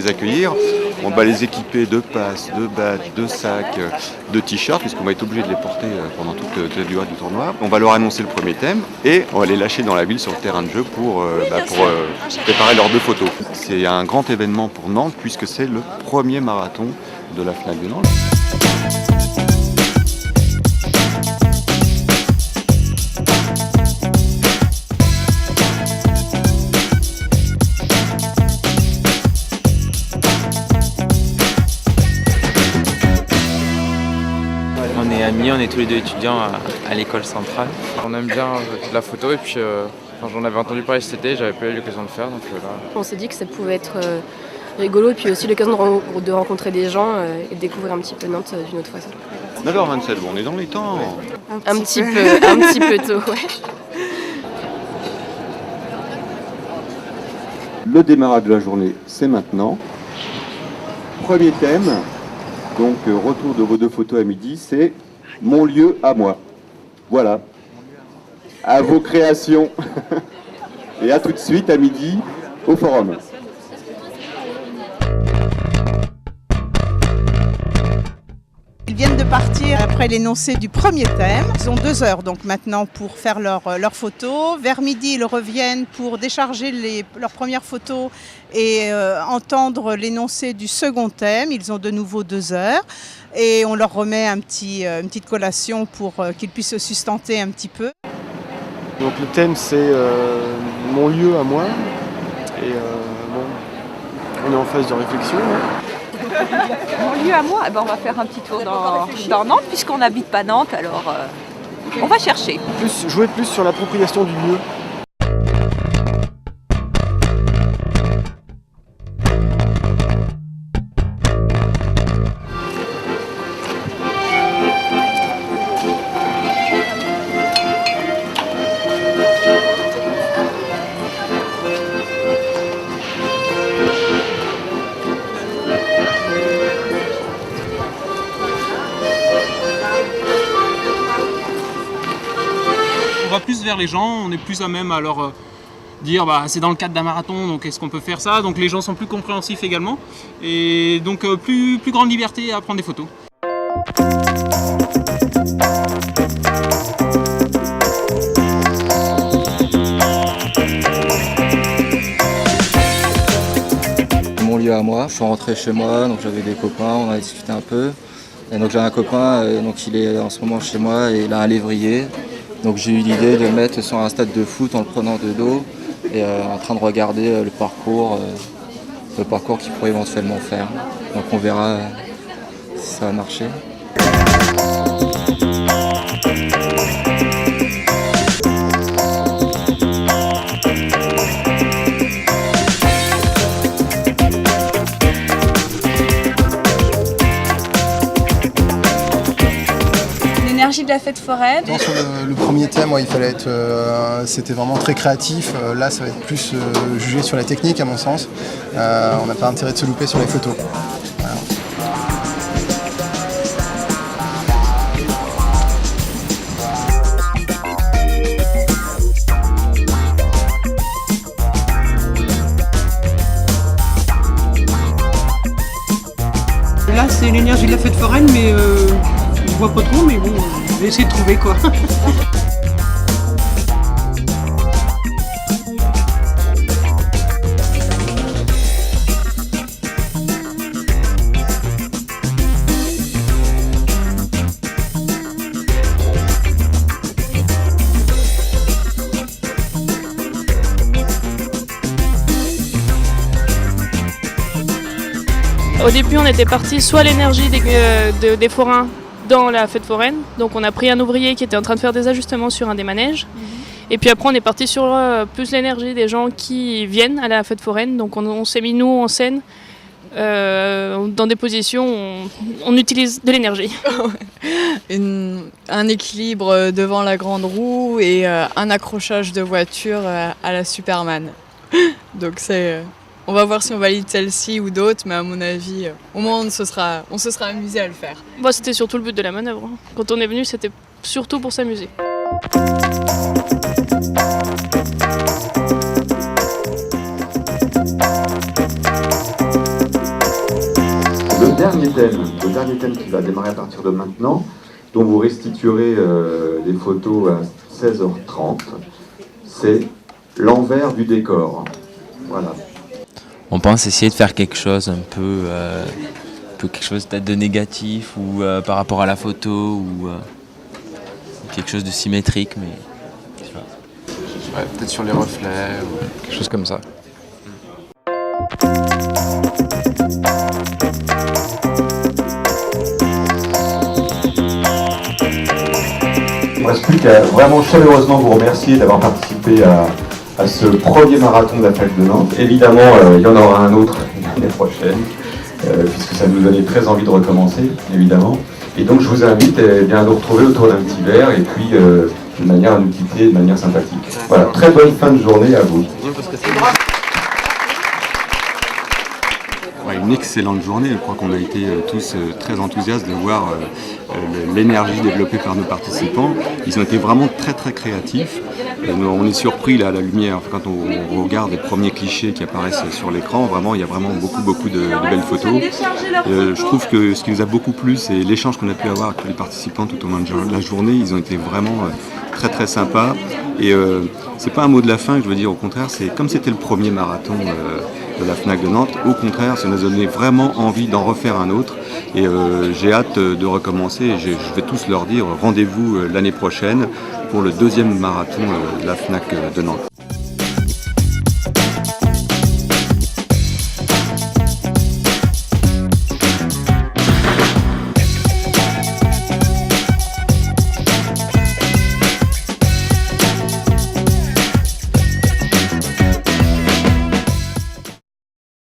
les accueillir. On va les équiper de passes, de battes, de sacs, de t-shirts, puisqu'on va être obligé de les porter pendant toute la durée du tournoi. On va leur annoncer le premier thème et on va les lâcher dans la ville sur le terrain de jeu pour préparer leurs 2 photos. C'est un grand événement pour Nantes puisque c'est le premier marathon de la FNAC de Nantes. On est amis, on est tous les 2 étudiants à l'école centrale. On aime bien la photo et puis j'en avais entendu parler cet été, j'avais pas eu l'occasion de le faire. Donc, là. On s'est dit que ça pouvait être rigolo et puis aussi l'occasion de rencontrer des gens et de découvrir un petit peu Nantes d'une autre façon. 9h27, bon, on est dans les temps. Un petit peu tôt, ouais. Le démarrage de la journée, c'est maintenant. Premier thème, donc retour de vos 2 photos à midi, c'est mon lieu à moi. Voilà. À vos créations. Et à tout de suite à midi au forum. Ils viennent de partir après l'énoncé du premier thème. Ils ont 2 heures donc maintenant pour faire leurs photos. Vers midi, ils reviennent pour décharger leurs premières photos et entendre l'énoncé du second thème. Ils ont de nouveau 2 heures et on leur remet une petite collation pour qu'ils puissent se sustenter un petit peu. Donc le thème c'est mon lieu à moi et on est en phase de réflexion. Mon lieu à moi, on va faire un petit tour dans Nantes puisqu'on n'habite pas Nantes, alors on va chercher. Jouer plus sur l'appropriation du lieu. On va plus vers les gens, on est plus à même à leur dire c'est dans le cadre d'un marathon, donc est-ce qu'on peut faire ça? Donc les gens sont plus compréhensifs également et donc plus grande liberté à prendre des photos. Mon lieu à moi, je suis rentré chez moi, donc j'avais des copains, on a discuté un peu. Et donc j'ai un copain, donc il est en ce moment chez moi et il a un lévrier. Donc j'ai eu l'idée de le mettre sur un stade de foot en le prenant de dos et en train de regarder le parcours qu'il pourrait éventuellement faire. Donc on verra si ça va marcher. L'énergie de la fête foraine. Sur le premier thème, il fallait être, c'était vraiment très créatif. Là, ça va être plus jugé sur la technique, à mon sens. On n'a pas intérêt de se louper sur les photos. Voilà. Là, c'est l'énergie de la fête foraine, mais je vois pas trop, mais bon, je vais essayer de trouver quoi. Au début, on était parti soit l'énergie des forains dans la fête foraine. Donc on a pris un ouvrier qui était en train de faire des ajustements sur un des manèges. Et puis après on est parti sur plus l'énergie des gens qui viennent à la fête foraine. Donc on s'est mis nous en scène dans des positions où on utilise de l'énergie. Un équilibre devant la grande roue et un accrochage de voiture à la Superman. Donc on va voir si on valide celle-ci ou d'autres, mais à mon avis, au moins on se sera amusé à le faire. Moi, c'était surtout le but de la manœuvre. Quand on est venu, c'était surtout pour s'amuser. dernier thème qui va démarrer à partir de maintenant, dont vous restituerez les photos à 16h30, c'est l'envers du décor. Voilà. On pense essayer de faire quelque chose un peu quelque chose peut-être de négatif ou par rapport à la photo ou quelque chose de symétrique, mais je sais pas. Ouais, peut-être sur les reflets ou quelque chose comme ça. Il ne reste plus qu'à vraiment chaleureusement vous remercier d'avoir participé à ce premier marathon de la FNAC de Nantes. Évidemment, il y en aura un autre l'année prochaine, puisque ça nous donnait très envie de recommencer, évidemment. Et donc je vous invite bien, à nous retrouver autour d'un petit verre et puis de manière à nous quitter de manière sympathique. Voilà, très bonne fin de journée à vous. Ouais, une excellente journée. Je crois qu'on a été tous très enthousiastes de voir l'énergie développée par nos participants. Ils ont été vraiment très très créatifs. On est surpris là, à la lumière, quand on regarde les premiers clichés qui apparaissent sur l'écran. Vraiment, il y a vraiment beaucoup de belles photos. Je trouve que ce qui nous a beaucoup plu, c'est l'échange qu'on a pu avoir avec tous les participants tout au long de la journée. Ils ont été vraiment très très sympas. Et c'est pas un mot de la fin que je veux dire, au contraire, c'est comme c'était le premier marathon de la FNAC de Nantes, au contraire, ça nous a donné vraiment envie d'en refaire un autre. Et j'ai hâte de recommencer. Et je vais tous leur dire rendez-vous l'année prochaine pour le deuxième marathon de la FNAC de Nantes.